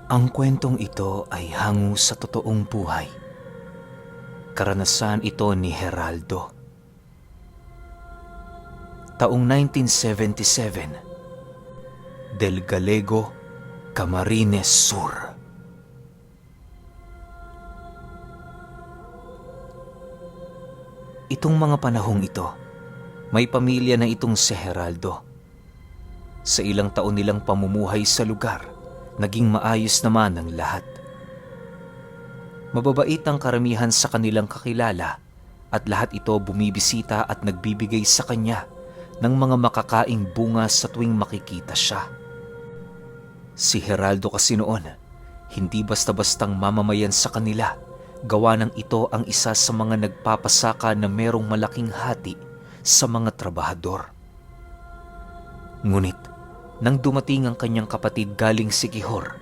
Ang kwentong ito ay hango sa totoong buhay. Karanasan ito ni Geraldo. Taong 1977, Del Galego, Camarines Sur. Itong mga panahong ito, may pamilya na itong si Geraldo. Sa ilang taon nilang pamumuhay sa lugar, naging maayos naman ang lahat. Mababait ang karamihan sa kanilang kakilala at lahat ito bumibisita at nagbibigay sa kanya ng mga makakaing bunga sa tuwing makikita siya. Si Geraldo kasi noon, hindi basta-bastang mamamayan sa kanila, gawa ng ito ang isa sa mga nagpapasaka na merong malaking hati sa mga trabahador. Ngunit, nang dumating ang kanyang kapatid galing Siquijor,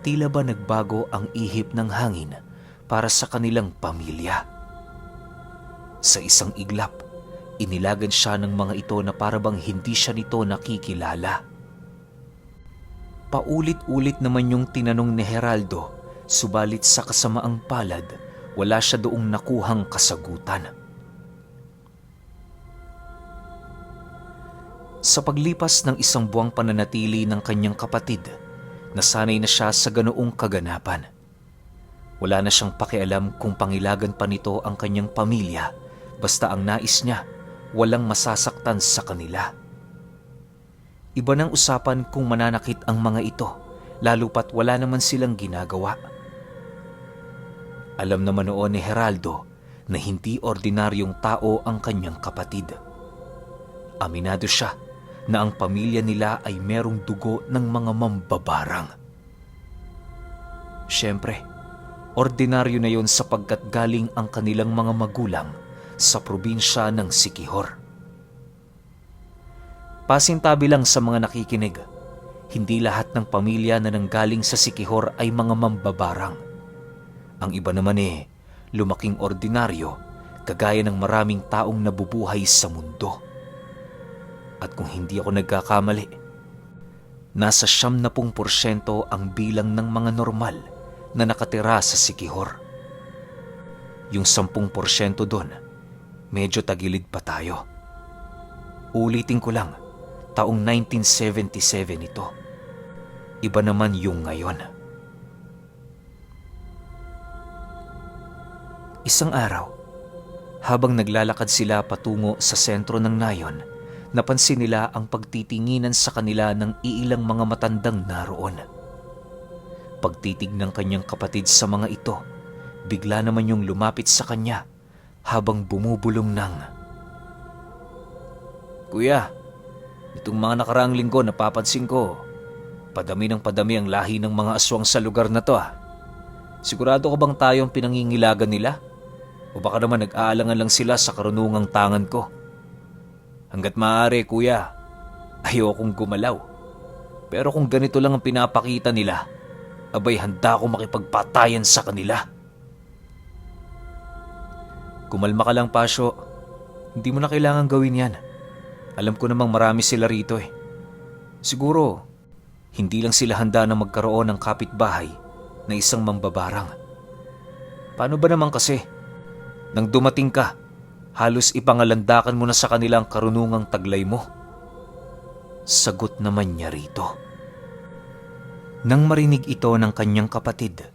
tila ba nagbago ang ihip ng hangin para sa kanilang pamilya. Sa isang iglap, inilagan siya ng mga ito na parabang hindi siya nito nakikilala. Paulit-ulit naman yung tinanong ni Geraldo, subalit sa kasamaang palad, wala siya doong nakuhang kasagutan. Sa paglipas ng isang buwang pananatili ng kanyang kapatid, nasanay na siya sa ganoong kaganapan. Wala na siyang pakialam kung pangilagan pa nito ang kanyang pamilya, basta ang nais niya, walang masasaktan sa kanila. Iba ng usapan kung mananakit ang mga ito, lalo pat wala naman silang ginagawa. Alam naman noon ni Geraldo na hindi ordinaryong tao ang kanyang kapatid. Aminado siya na ang pamilya nila ay merong dugo ng mga mambabarang. Siyempre, ordinaryo na yon sapagkat galing ang kanilang mga magulang sa probinsya ng Siquijor. Pasintabi lang sa mga nakikinig, hindi lahat ng pamilya na nanggaling sa Siquijor ay mga mambabarang. Ang iba naman lumaking ordinaryo, kagaya ng maraming taong nabubuhay sa mundo. At kung hindi ako nagkakamali, nasa 70% ang bilang ng mga normal na nakatira sa Siquijor. Yung 10% doon, medyo tagilid pa tayo. Ulitin ko lang, taong 1977 ito. Iba naman yung ngayon. Isang araw, habang naglalakad sila patungo sa sentro ng nayon, napansin nila ang pagtitinginan sa kanila ng iilang mga matandang naroon. Pagtitig ng kanyang kapatid sa mga ito, bigla naman yung lumapit sa kanya habang bumubulong ng, "Kuya, itong mga nakaraang linggo napapansin ko, padami ng padami ang lahi ng mga aswang sa lugar na to ah. Sigurado ka bang tayo ang pinangingilagan nila? O baka naman nag-aalangan lang sila sa karunungang tangan ko? Hanggat maaari, kuya, ayokong gumalaw. Pero kung ganito lang ang pinapakita nila, abay handa akong makipagpatayan sa kanila." "Kumalma ka lang, Pasyo. Hindi mo na kailangan gawin yan. Alam ko namang marami sila rito eh. Siguro, hindi lang sila handa na magkaroon ng kapitbahay na isang mambabarang. Paano ba naman kasi? Nang dumating ka, halos ipangalandakan mo na sa kanilang karunungang taglay mo." Sagot naman niya rito. Nang marinig ito ng kanyang kapatid,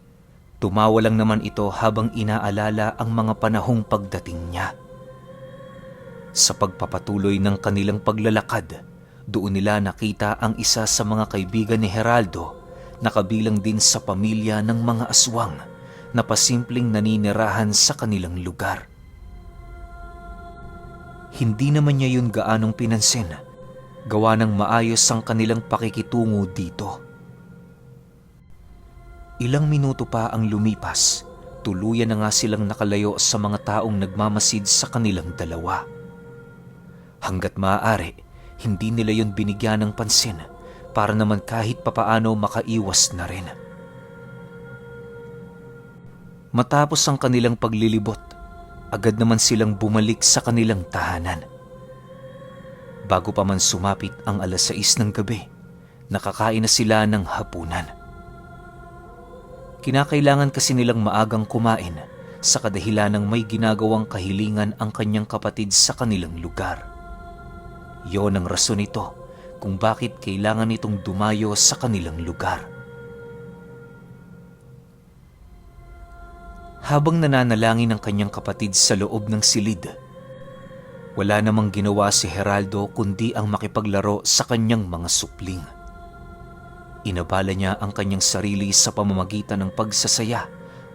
tumawa lang naman ito habang inaalala ang mga panahong pagdating niya. Sa pagpapatuloy ng kanilang paglalakad, doon nila nakita ang isa sa mga kaibigan ni Geraldo na kabilang din sa pamilya ng mga aswang na pasimpleng naninirahan sa kanilang lugar. Hindi naman niya yun gaanong pinansin, gawa ng maayos ang kanilang pakikitungo dito. Ilang minuto pa ang lumipas, tuluyan na nga silang nakalayo sa mga taong nagmamasid sa kanilang dalawa. Hanggat maaari, hindi nila yun binigyan ng pansin para naman kahit papaano makaiwas na rin. Matapos ang kanilang paglilibot, agad naman silang bumalik sa kanilang tahanan. Bago pa man sumapit ang 6:00 ng gabi, nakakain na sila ng hapunan. Kinakailangan kasi nilang maagang kumain sa kadahilanang may ginagawang kahilingan ang kanyang kapatid sa kanilang lugar. Yon ang rason nito kung bakit kailangan nitong dumayo sa kanilang lugar. Habang nananalangin ang kanyang kapatid sa loob ng silid, wala namang ginawa si Geraldo kundi ang makipaglaro sa kanyang mga supling. Inabala niya ang kanyang sarili sa pamamagitan ng pagsasaya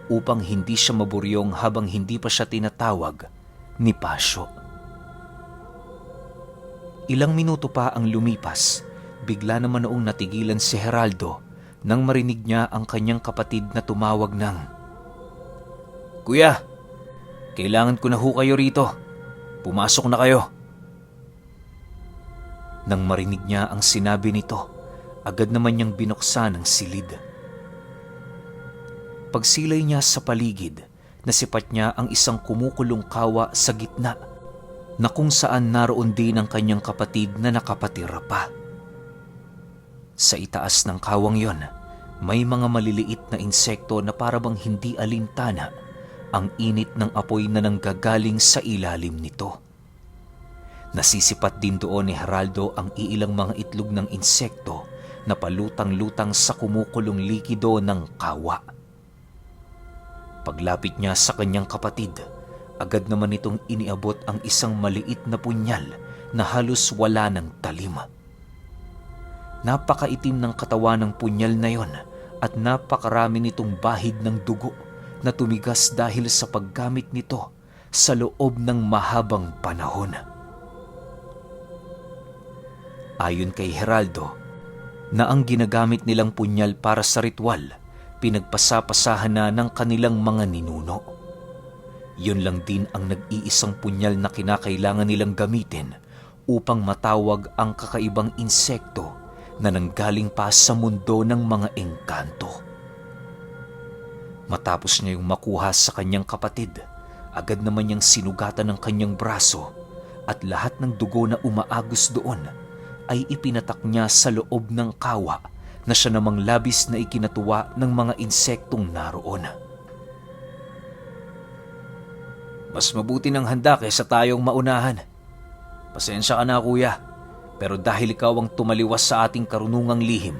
upang hindi siya maburyong habang hindi pa siya tinatawag ni Pasio. Ilang minuto pa ang lumipas, bigla naman noong natigilan si Geraldo nang marinig niya ang kanyang kapatid na tumawag ng, "Kuya, kailangan ko na ho kayo rito. Pumasok na kayo." Nang marinig niya ang sinabi nito, agad naman niyang binuksan ang silid. Pagsilay niya sa paligid, nasipat niya ang isang kumukulong kawa sa gitna na kung saan naroon din ang kanyang kapatid na nakapatira pa. Sa itaas ng kawang yon, may mga maliliit na insekto na parabang hindi alintana ang init ng apoy na nanggagaling sa ilalim nito. Nasisipat din doon ni Geraldo ang iilang mga itlog ng insekto na palutang-lutang sa kumukulong likido ng kawa. Paglapit niya sa kanyang kapatid, agad naman itong iniabot ang isang maliit na punyal na halos wala ng talim. Napakaitim ng katawan ng punyal na yon at napakarami nitong bahid ng dugo na tumigas dahil sa paggamit nito sa loob ng mahabang panahon. Ayon kay Geraldo, na ang ginagamit nilang punyal para sa ritual, pinagpasapasahan na ng kanilang mga ninuno. Yun lang din ang nag-iisang punyal na kinakailangan nilang gamitin upang matawag ang kakaibang insekto na nanggaling pa sa mundo ng mga engkanto. Matapos niya yung makuha sa kanyang kapatid, agad naman niyang sinugatan ng kanyang braso at lahat ng dugo na umaagos doon ay ipinatak niya sa loob ng kawa na siya namang labis na ikinatuwa ng mga insektong naroon. "Mas mabuti ng handa kaysa tayong maunahan. Pasensya ka na, kuya, pero dahil ikaw ang tumaliwas sa ating karunungang lihim,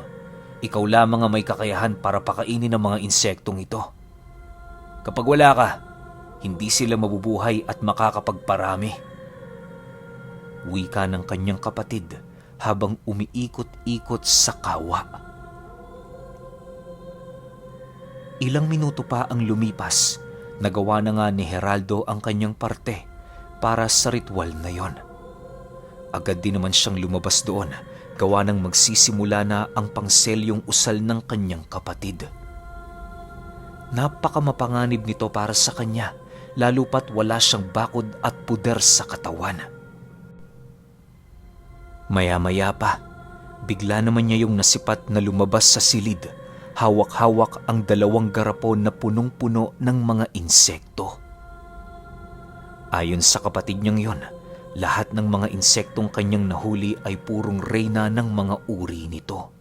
ikaw lamang ang may kakayahan para pakainin ang mga insektong ito. Kapag wala ka, hindi sila mabubuhay at makakapagparami." Wika ng kanyang kapatid habang umiikot-ikot sa kawa. Ilang minuto pa ang lumipas, nagawa na nga ni Geraldo ang kanyang parte para sa ritual na yon. Agad din naman siyang lumabas doon, gawa ng magsisimula na ang pangselyong usal ng kanyang kapatid. Napakamapanganib nito para sa kanya, lalo pat wala siyang bakod at puder sa katawan. Maya-maya pa, bigla naman niya yung nasipat na lumabas sa silid, hawak-hawak ang 2 garapon na punong-puno ng mga insekto. Ayon sa kapatid niyang yon, lahat ng mga insektong kanyang nahuli ay purong reyna ng mga uri nito.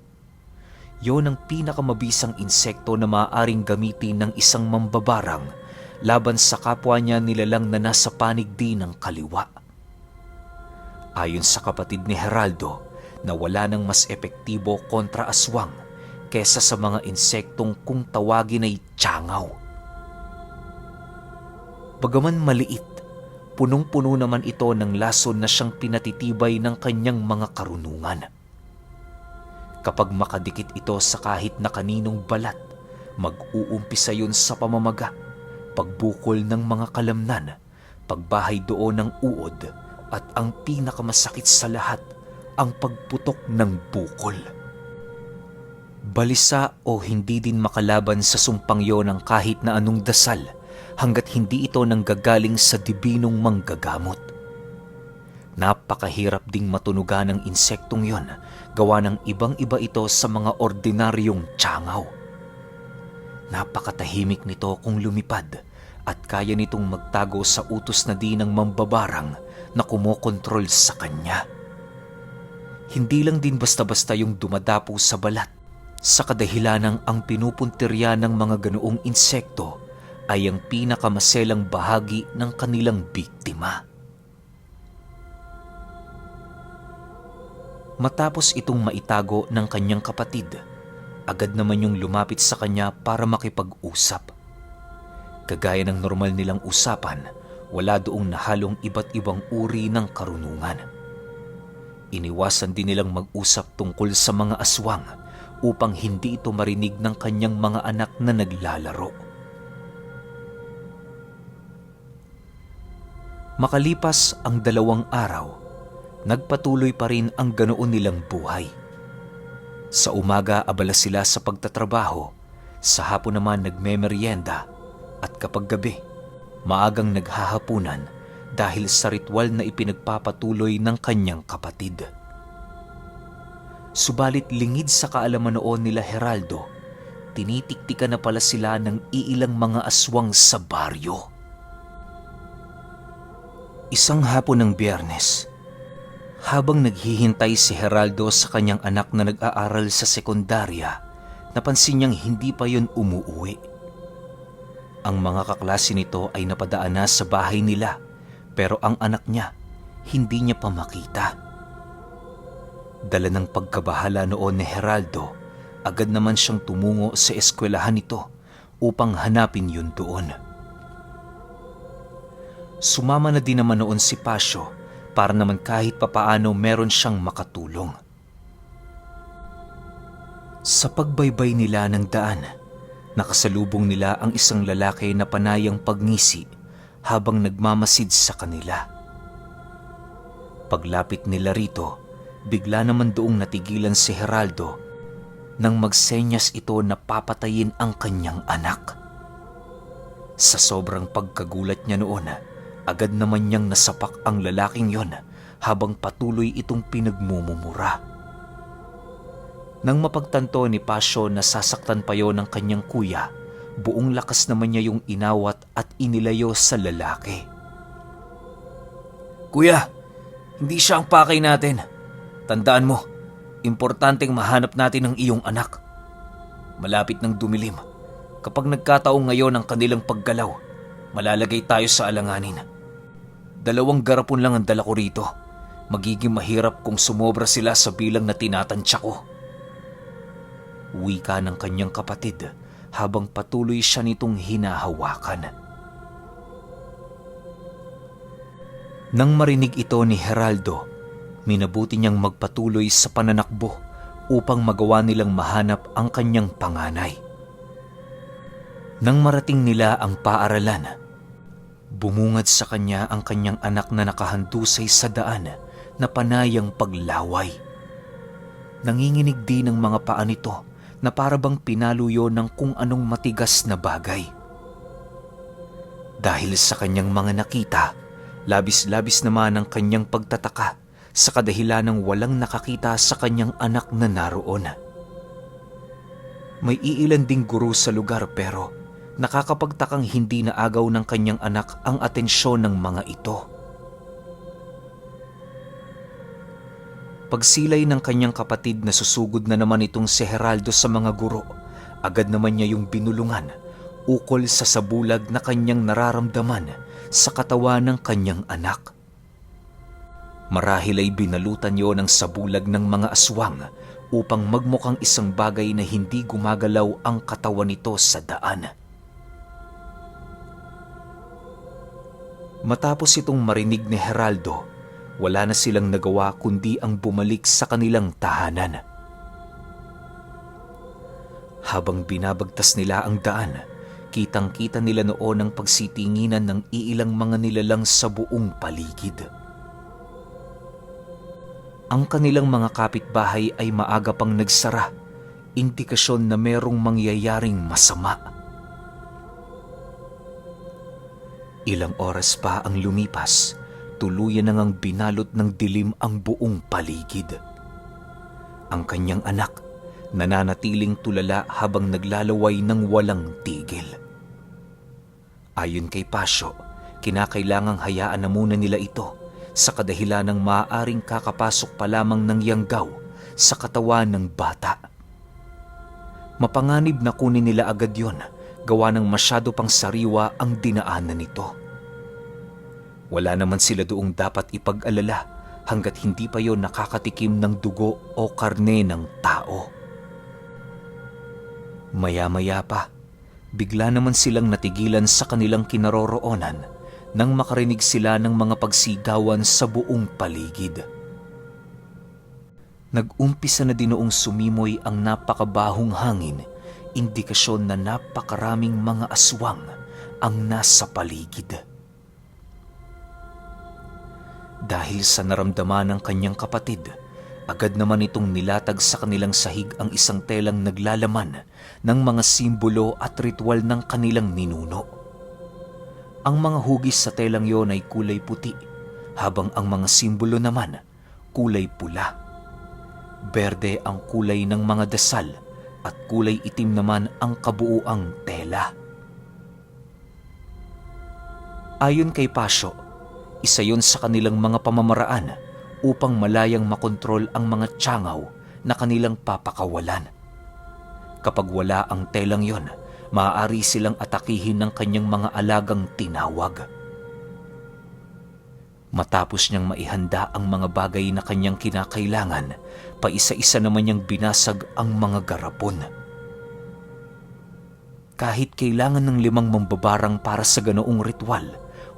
Yon ang pinakamabisang insekto na maaaring gamitin ng isang mambabarang laban sa kapwa niya nilalang na nasa panig din ng kaliwa. Ayon sa kapatid ni Geraldo, na wala nang mas epektibo kontra aswang kesa sa mga insektong kung tawagin ay tiyangaw. Bagaman maliit, punong-puno naman ito ng lason na siyang pinatitibay ng kanyang mga karunungan. Kapag makadikit ito sa kahit na kaninong balat, mag-uumpisa yun sa pamamaga, pagbukol ng mga kalamnan, pagbahay doon ng uod, at ang pinakamasakit sa lahat, ang pagputok ng bukol. Balisa o hindi din makalaban sa sumpang yon ang kahit na anong dasal hanggat hindi ito nanggagaling sa dibinong manggagamot. Napakahirap ding matunugan ng insektong yon, gawa ng ibang-iba ito sa mga ordinaryong tiyangaw. Napakatahimik nito kung lumipad at kaya nitong magtago sa utos na di ng mambabarang na kumokontrol sa kanya. Hindi lang din basta-basta yung dumadapo sa balat. sa kadahilanang ang pinupuntirya ng mga ganoong insekto ay ang pinakamaselang bahagi ng kanilang biktima. Matapos itong maitago ng kanyang kapatid, agad naman yung lumapit sa kanya para makipag-usap. Kagaya ng normal nilang usapan, wala doong nahalong iba't ibang uri ng karunungan. Iniwasan din nilang mag-usap tungkol sa mga aswang upang hindi ito marinig ng kanyang mga anak na naglalaro. Makalipas ang 2 araw, nagpatuloy pa rin ang ganoon nilang buhay. Sa umaga abala sila sa pagtatrabaho, sa hapon naman nagmemeryenda, at kapag gabi, maagang naghahapunan dahil sa ritual na ipinagpapatuloy ng kanyang kapatid. Subalit lingid sa kaalaman noon nila Geraldo, tinitiktikan na pala sila ng iilang mga aswang sa baryo. Isang hapon ng Biyernes, habang naghihintay si Geraldo sa kanyang anak na nag-aaral sa sekundarya, napansin niyang hindi pa yon umuuwi. Ang mga kaklase nito ay napadaan na sa bahay nila, pero ang anak niya hindi niya pa makita. Dala ng pagkabahala noon ni Geraldo, agad naman siyang tumungo sa eskwelahan nito upang hanapin yun doon. Sumama na din naman noon si Pasio para naman kahit papaano meron siyang makatulong. Sa pagbaybay nila ng daan, nakasalubong nila ang isang lalaki na panayang pagngisi habang nagmamasid sa kanila. Paglapit nila rito, bigla naman doong natigilan si Geraldo nang magsenyas ito na papatayin ang kanyang anak. Sa sobrang pagkagulat niya noon, agad naman niyang nasapak ang lalaking yon habang patuloy itong pinagmumumura. Nang mapagtanto ni Pasio na sasaktan pa yon ng kanyang kuya, buong lakas naman niya yung inawat at inilayo sa lalaki. "Kuya, hindi siya ang pakay natin. Tandaan mo, importanteng mahanap natin ang iyong anak. Malapit ng dumilim. Kapag nagkataong ngayon ang kanilang paggalaw, malalagay tayo sa alanganin. 2 garapon lang ang dala ko rito. Magiging mahirap kung sumobra sila sa bilang na tinatansya ko." Wika ng kanyang kapatid habang patuloy siya nitong hinahawakan. Nang marinig ito ni Geraldo, minabuti niyang magpatuloy sa pananakbo upang magawa nilang mahanap ang kanyang panganay. Nang marating nila ang paaralan, bumungad sa kanya ang kanyang anak na nakahandusay sa daan na panayang paglaway. Nanginginig din ang mga paa nito na parabang pinaluyo ng kung anong matigas na bagay. Dahil sa kanyang mga nakita, labis-labis naman ang kanyang pagtataka sa kadahilanang walang nakakita sa kanyang anak na naroon. May iilan ding guro sa lugar pero nakakapagtakang hindi naagaw ng kanyang anak ang atensyon ng mga ito. Pagsilay ng kanyang kapatid na susugod na naman itong si Geraldo sa mga guro, agad naman niya yung binulungan ukol sa sabulag na kanyang nararamdaman sa katawan ng kanyang anak. Marahil ay binalutan niyo ng sabulag ng mga aswang upang magmukhang isang bagay na hindi gumagalaw ang katawan nito sa daan. Matapos itong marinig ni Geraldo, wala na silang nagawa kundi ang bumalik sa kanilang tahanan. Habang binabagtas nila ang daan, kitang-kita nila noon ang pagsitinginan ng iilang mga nilalang sa buong paligid. Ang kanilang mga kapitbahay ay maaga pang nagsara, indikasyon na merong mangyayaring masama. Ilang oras pa ang lumipas, tuluyan na ngang binalot ng dilim ang buong paligid. Ang kanyang anak, nananatiling tulala habang naglalaway ng walang tigil. Ayon kay Pasio, kinakailangang hayaan na muna nila ito sa kadahilanang maaaring kakapasok pa lamang ng yanggaw sa katawan ng bata. Mapanganib na kunin nila agad yon, gawa ng masyado pang sariwa ang dinaanan nito. Wala naman sila doong dapat ipag-alala hanggat hindi pa yon nakakatikim ng dugo o karne ng tao. Maya-maya pa, bigla naman silang natigilan sa kanilang kinaroroonan nang makarinig sila ng mga pagsigawan sa buong paligid. Nag-umpisa na din noong sumimoy ang napakabahong hangin, indikasyon na napakaraming mga aswang ang nasa paligid. Dahil sa naramdaman ng kanyang kapatid, agad naman itong nilatag sa kanilang sahig ang isang telang naglalaman ng mga simbolo at ritual ng kanilang ninuno. Ang mga hugis sa telang yon ay kulay puti, habang ang mga simbolo naman kulay pula. Berde ang kulay ng mga dasal at kulay itim naman ang kabuuang tela. Ayon kay Pasyo, isa yon sa kanilang mga pamamaraan upang malayang makontrol ang mga tiyangaw na kanilang papakawalan. Kapag wala ang telang yon, maaari silang atakihin ng kanyang mga alagang tinawag. Matapos niyang maihanda ang mga bagay na kanyang kinakailangan, paisa-isa naman niyang binasag ang mga garapon. Kahit kailangan ng 5 mambabarang para sa ganoong ritual,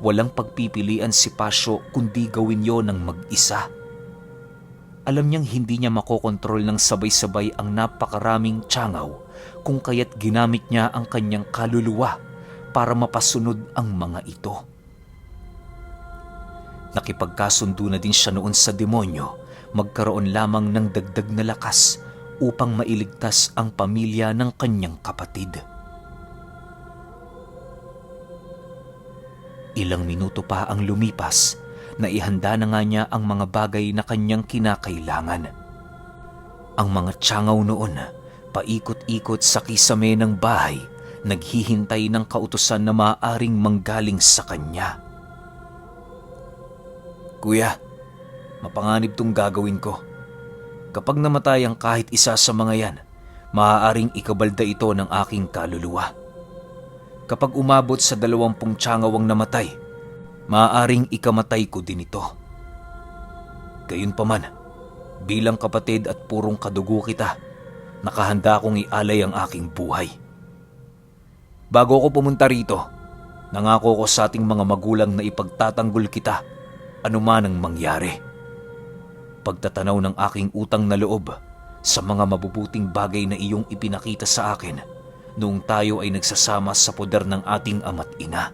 walang pagpipilian si Pasyo kundi gawin yon ng mag-isa. Alam niyang hindi niya makokontrol ng sabay-sabay ang napakaraming tiyangaw, kung kaya't ginamit niya ang kanyang kaluluwa para mapasunod ang mga ito. Nakipagkasundo na din siya noon sa demonyo, magkaroon lamang ng dagdag na lakas upang mailigtas ang pamilya ng kanyang kapatid. Ilang minuto pa ang lumipas, naihanda na nga niya ang mga bagay na kanyang kinakailangan. Ang mga tiyangaw noon, paikot-ikot sa kisame ng bahay, naghihintay ng kautusan na maaaring manggaling sa kanya. Kuya, mapanganib tong gagawin ko. Kapag namatay ang kahit isa sa mga yan, maaaring ikabalda ito ng aking kaluluwa. Kapag umabot sa 20 tiyangaw ang namatay, maaaring ikamatay ko din ito. Gayunpaman, bilang kapatid at purong kadugo kita, nakahanda akong ialay ang aking buhay. Bago ako pumunta rito, nangako ko sa ating mga magulang na ipagtatanggol kita anuman ang mangyari. Pagtatanaw ng aking utang na loob sa mga mabubuting bagay na iyong ipinakita sa akin noong tayo ay nagsasama sa poder ng ating ama't ina.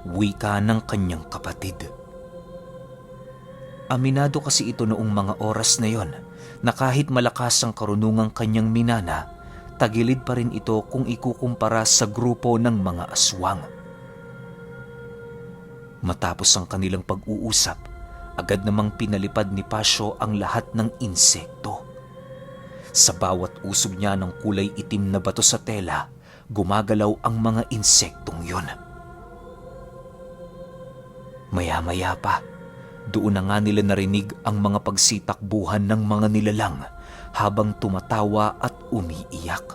Wika ng kanyang kapatid. Aminado kasi ito noong mga oras na yon na kahit malakas ang karunungang kanyang minana, tagilid pa rin ito kung ikukumpara sa grupo ng mga aswang. Matapos ang kanilang pag-uusap, agad namang pinalipad ni Pasyo ang lahat ng insekto. Sa bawat usog niya ng kulay itim na bato sa tela, gumagalaw ang mga insektong yon. Maya-maya pa, doon na nga nila narinig ang mga pagsitakbuhan ng mga nilalang habang tumatawa at umiiyak.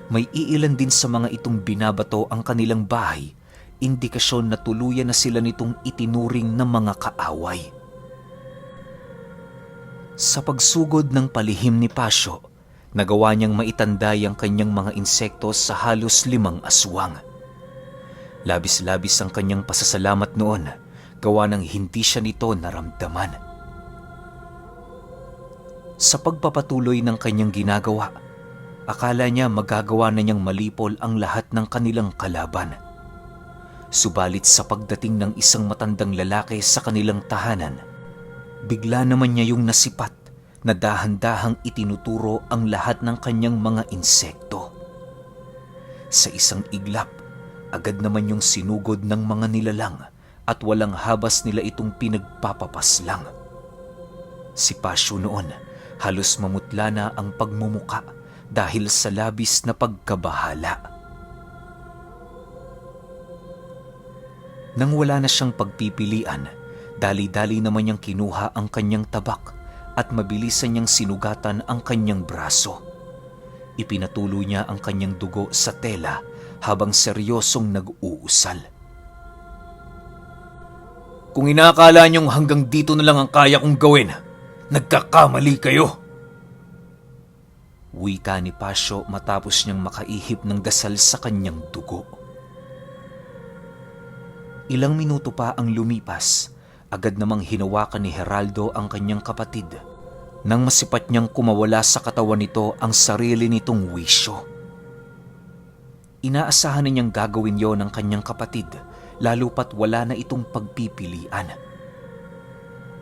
May iilan din sa mga itong binabato ang kanilang bahay, indikasyon na tuluyan na sila nitong itinuring na mga kaaway. Sa pagsugod ng palihim ni Pasyo, nagawa niyang maitanday ang kanyang mga insekto sa halos 5 aswang. Labis-labis ang kanyang pasasalamat noon, gawa ng hindi siya nito naramdaman. Sa pagpapatuloy ng kanyang ginagawa, akala niya magagawa na niyang malipol ang lahat ng kanilang kalaban. Subalit sa pagdating ng isang matandang lalaki sa kanilang tahanan, bigla naman niya yung nasipat na dahan-dahang itinuturo ang lahat ng kanyang mga insekto. Sa isang iglap, agad naman yung sinugod ng mga nilalang at walang habas nila itong pinagpapapaslang. Si Pasyo noon, halos mamutla na ang pagmumuka dahil sa labis na pagkabahala. Nang wala na siyang pagpipilian, dali-dali naman niyang kinuha ang kanyang tabak at mabilisan niyang sinugatan ang kanyang braso. Ipinatuloy niya ang kanyang dugo sa tela habang seryosong nag-uusal. Kung inaakala niyong hanggang dito na lang ang kaya kong gawin, nagkakamali kayo. Wika ni Pasio matapos niyang makaihip ng dasal sa kanyang dugo. Ilang minuto pa ang lumipas, agad namang hinawakan ni Geraldo ang kanyang kapatid nang masipat niyang kumawala sa katawan nito ang sarili nitong wisyo. Inaasahan na niyang gagawin yon ng kanyang kapatid, lalo pat wala na itong pagpipilian.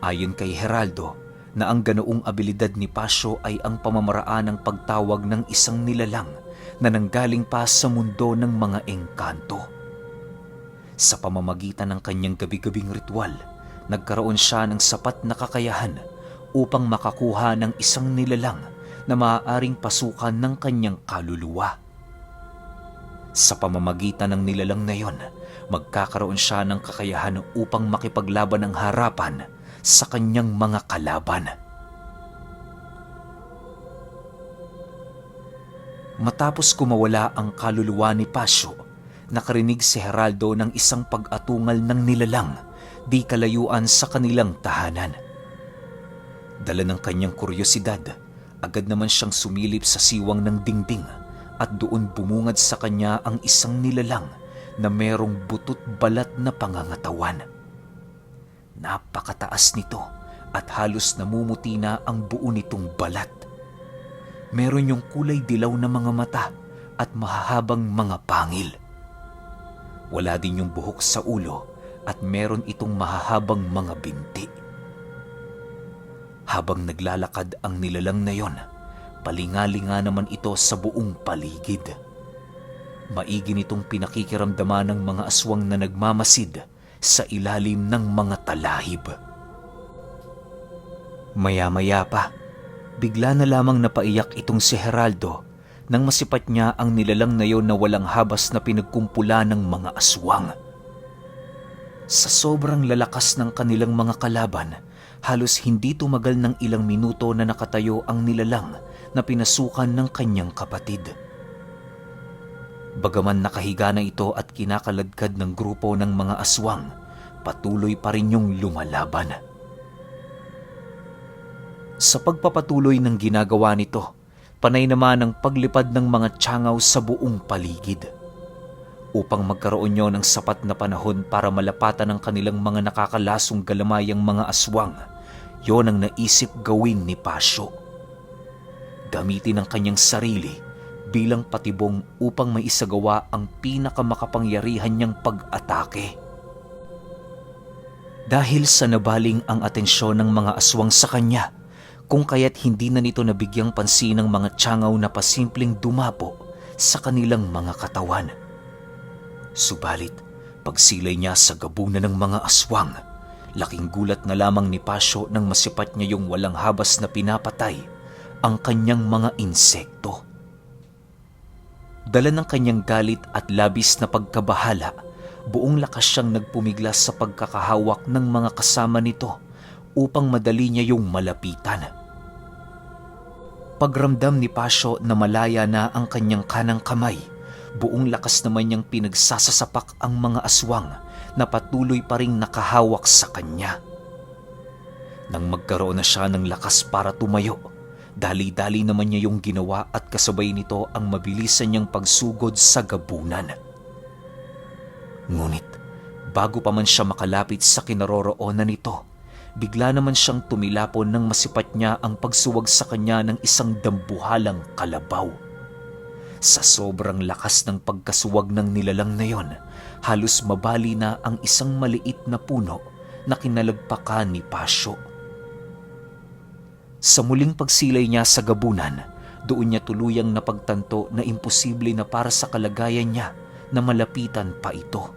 Ayon kay Geraldo, na ang ganoong abilidad ni Pasio ay ang pamamaraan ng pagtawag ng isang nilalang na nanggaling pa sa mundo ng mga engkanto. Sa pamamagitan ng kanyang gabi-gabing ritual, nagkaroon siya ng sapat na kakayahan upang makakuha ng isang nilalang na maaaring pasukan ng kanyang kaluluwa. Sa pamamagitan ng nilalang na yon, magkakaroon siya ng kakayahan upang makipaglaban ng harapan sa kanyang mga kalaban. Matapos kumawala ang kaluluwa ni Pasio, nakarinig si Geraldo ng isang pag-atungal ng nilalang di kalayuan sa kanilang tahanan. Dala ng kanyang kuryosidad, agad naman siyang sumilip sa siwang ng dingding at doon bumungad sa kanya ang isang nilalang na merong butot balat na pangangatawan. Napakataas nito at halos namumuti na ang buo nitong balat. Meron yung kulay dilaw na mga mata at mahahabang mga pangil. Wala din yung buhok sa ulo at meron itong mahahabang mga binti. Habang naglalakad ang nilalang na yon, palingalinga naman ito sa buong paligid. Maigi nitong pinakikiramdaman ng mga aswang na nagmamasid sa ilalim ng mga talahib. Maya-maya pa, bigla na lamang napaiyak itong si Geraldo nang masipat niya ang nilalang na yon na walang habas na pinagkumpula ng mga aswang. Sa sobrang lalakas ng kanilang mga kalaban, halos hindi tumagal ng ilang minuto na nakatayo ang nilalang na pinasukan ng kanyang kapatid. Bagaman nakahiga na ito at kinakaladkad ng grupo ng mga aswang, patuloy pa rin yung lumalaban. Sa pagpapatuloy ng ginagawa nito, panay naman ang paglipad ng mga tiyangaw sa buong paligid. Upang magkaroon nyo ng sapat na panahon para malapatan ang kanilang mga nakakalasong galamayang mga aswang, yon ang naisip gawin ni Pasio. Gamitin ang kanyang sarili bilang patibong upang maisagawa ang pinakamakapangyarihan niyang pag-atake. Dahil sa nabaling ang atensyon ng mga aswang sa kanya, kung kaya't hindi na nito nabigyang pansin ng mga tiyangaw na pasimpleng dumapo sa kanilang mga katawan. Subalit, pagsilay niya sa gabunan ng mga aswang, laking gulat na lamang ni Pasio nang masipat niya yung walang habas na pinapatay ang kanyang mga insekto. Dala ng kanyang galit at labis na pagkabahala, buong lakas siyang nagpumiglas sa pagkakahawak ng mga kasama nito upang madali niya yung malapitan. Pagramdam ni Pasio na malaya na ang kanyang kanang kamay, buong lakas naman niyang pinagsasasapak ang mga aswang na patuloy pa ring nakahawak sa kanya. Nang magkaroon na siya ng lakas para tumayo, dali-dali naman niya yung ginawa at kasabay nito ang mabilisan niyang pagsugod sa gabunan. Ngunit bago pa man siya makalapit sa kinaroroonan nito, bigla naman siyang tumilapon nang masipat niya ang pagsuwag sa kanya ng isang dambuhalang kalabaw. Sa sobrang lakas ng pagkasuwag ng nilalang na yon, halos mabali na ang isang maliit na puno na kinalagpakan ni Pasio. Sa muling pagsilay niya sa gabunan, doon niya tuluyang napagtanto na imposible na para sa kalagayan niya na malapitan pa ito.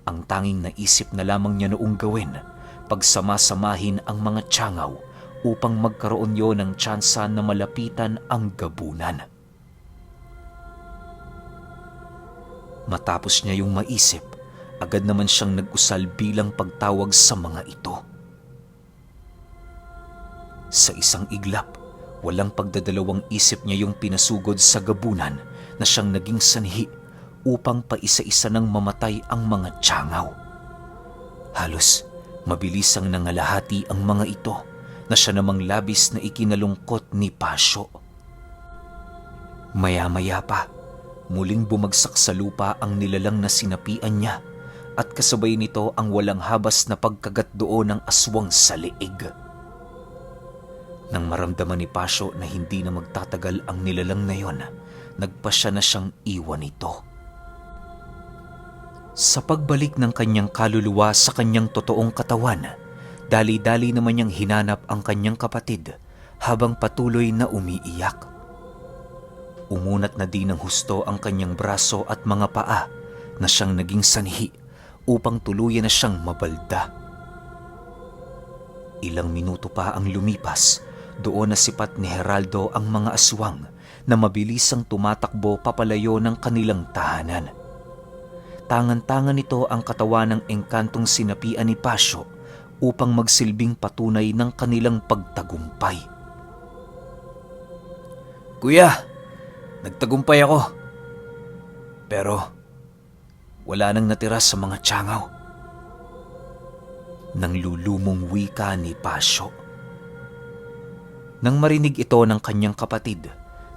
Ang tanging naisip na lamang niya noong gawin, pagsamasamahin ang mga tiyangaw upang magkaroon yon ng tsansa na malapitan ang gabunan. Matapos niya yung maisip, agad naman siyang nag-usal bilang pagtawag sa mga ito. Sa isang iglap, walang pagdadalawang isip niya yung pinasugod sa gabunan na siyang naging sanhi upang paisa-isa nang mamatay ang mga tiyangaw. Halos mabilis ang nangalahati ang mga ito na siya namang labis na ikinalungkot ni Pasyo. Maya-maya pa, muling bumagsak sa lupa ang nilalang na sinapian niya at kasabay nito ang walang habas na pagkagat doon ng aswang sa leeg. Nang maramdaman ni Pasyo na hindi na magtatagal ang nilalang na yon, nagpasya na siyang iwan ito. Sa pagbalik ng kanyang kaluluwa sa kanyang totoong katawan, dali-dali naman niyang hinanap ang kanyang kapatid habang patuloy na umiiyak. Umunat na din ng husto ang kanyang braso at mga paa na siyang naging sanhi upang tuluyan na siyang mabalda. Ilang minuto pa ang lumipas, doon nasipat ni Geraldo ang mga aswang na mabilisang tumatakbo papalayo ng kanilang tahanan. Tangan-tangan nito ang katawan ng engkantong sinapian ni Pasyo upang magsilbing patunay ng kanilang pagtagumpay. "Kuya, nagtagumpay ako. Pero wala nang natira sa mga tiyangaw." Nang lulumong wika ni Pasyo. Nang marinig ito ng kanyang kapatid,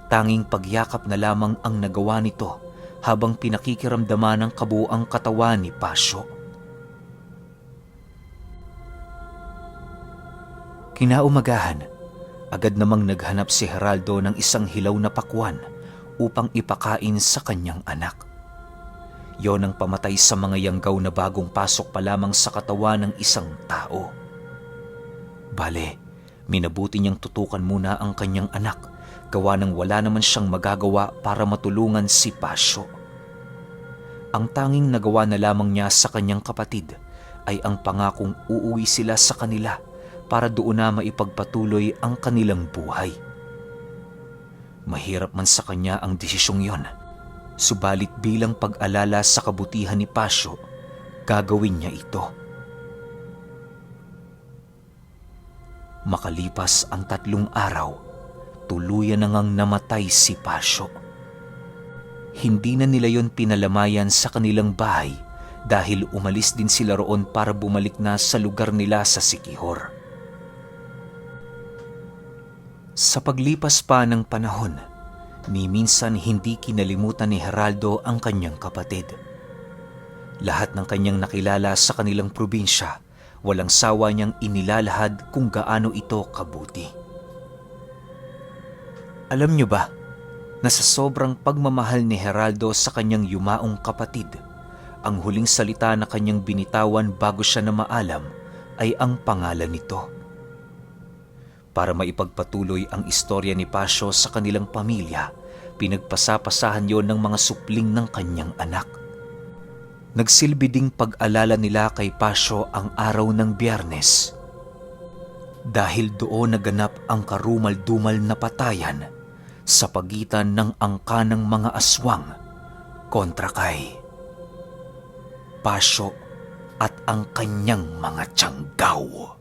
tanging pagyakap na lamang ang nagawa nito habang pinakikiramdaman ng kabuuang katawan ni Pasyo. Kinaumagahan, agad namang naghanap si Geraldo ng isang hilaw na pakwan upang ipakain sa kanyang anak. Yon ang pamatay sa mga yanggaw na bagong pasok pa lamang sa katawan ng isang tao. Bale, minabuti niyang tutukan muna ang kanyang anak, gawa nang wala naman siyang magagawa para matulungan si Pasyo. Ang tanging nagawa na lamang niya sa kanyang kapatid ay ang pangakong uuwi sila sa kanila para doon na maipagpatuloy ang kanilang buhay. Mahirap man sa kanya ang desisyong yon, subalit bilang pag-alala sa kabutihan ni Pasyo, gagawin niya ito. Makalipas ang 3 araw, tuluyan na ngang namatay si Pasyo. Hindi na nila yon pinalamayan sa kanilang bahay dahil umalis din sila roon para bumalik na sa lugar nila sa Siquijor. Sa paglipas pa ng panahon, ni minsan hindi kinalimutan ni Geraldo ang kanyang kapatid. Lahat ng kanyang nakilala sa kanilang probinsya, walang sawa niyang inilalahad kung gaano ito kabuti. Alam niyo ba na sa sobrang pagmamahal ni Geraldo sa kanyang yumaong kapatid, ang huling salita na kanyang binitawan bago siya na maalam ay ang pangalan nito. Para maipagpatuloy ang istorya ni Pasyo sa kanilang pamilya, pinagpasapasahan yon ng mga supling ng kanyang anak. Nagsilbi ding pag-alala nila kay Pasyo ang araw ng Biyernes. Dahil doon naganap ang karumal-dumal na patayan sa pagitan ng angka ng mga aswang kontra kay Pasyo at ang kanyang mga tiyanggaw.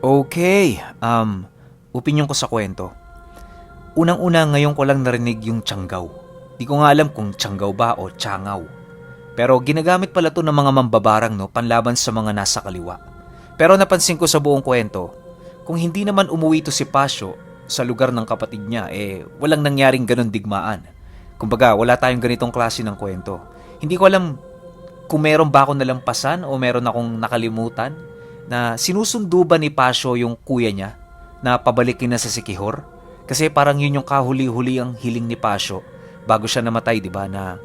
Okay, opinyon ko sa kwento. Unang-una ngayon ko lang narinig yung tiyanggaw. Di ko nga alam kung tiyanggaw ba o tiyangaw. Pero ginagamit pala to ng mga mambabarang panlaban sa mga nasa kaliwa. Pero napansin ko sa buong kwento, kung hindi naman umuwi to si Pasyo sa lugar ng kapatid niya, walang nangyaring ganun digmaan. Kumbaga, wala tayong ganitong klase ng kwento. Hindi ko alam kung meron ba ako nalampasan o meron akong nakalimutan na sinusundo ba ni Pasyo yung kuya niya na pabalikin na sa Siquijor? Kasi parang yun yung kahuli-huli ang hiling ni Pasyo bago siya namatay, di ba? Na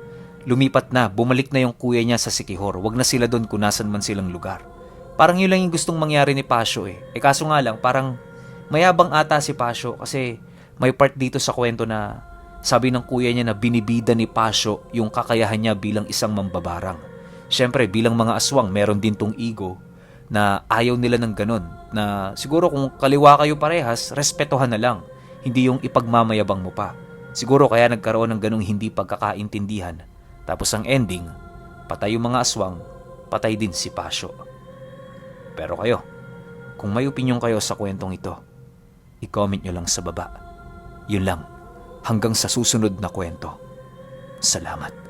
lumipat na, bumalik na yung kuya niya sa Siquijor. Wag na sila doon kung nasan man silang lugar. Parang yun lang yung gustong mangyari ni Pasyo kaso nga lang, parang mayabang ata si Pasyo kasi may part dito sa kwento na sabi ng kuya niya na binibida ni Pasyo yung kakayahan niya bilang isang mambabarang. Siyempre, bilang mga aswang, meron din tong ego na ayaw nila ng ganun. Na siguro kung kaliwa kayo parehas, respetuhan na lang. Hindi yung ipagmamayabang mo pa. Siguro kaya nagkaroon ng ganung hindi pagkakaintindihan. Tapos ang ending, patay yung mga aswang, patay din si Pasyo. Pero kayo, kung may opinyon kayo sa kwentong ito, i-comment nyo lang sa baba. Yun lang, hanggang sa susunod na kwento. Salamat.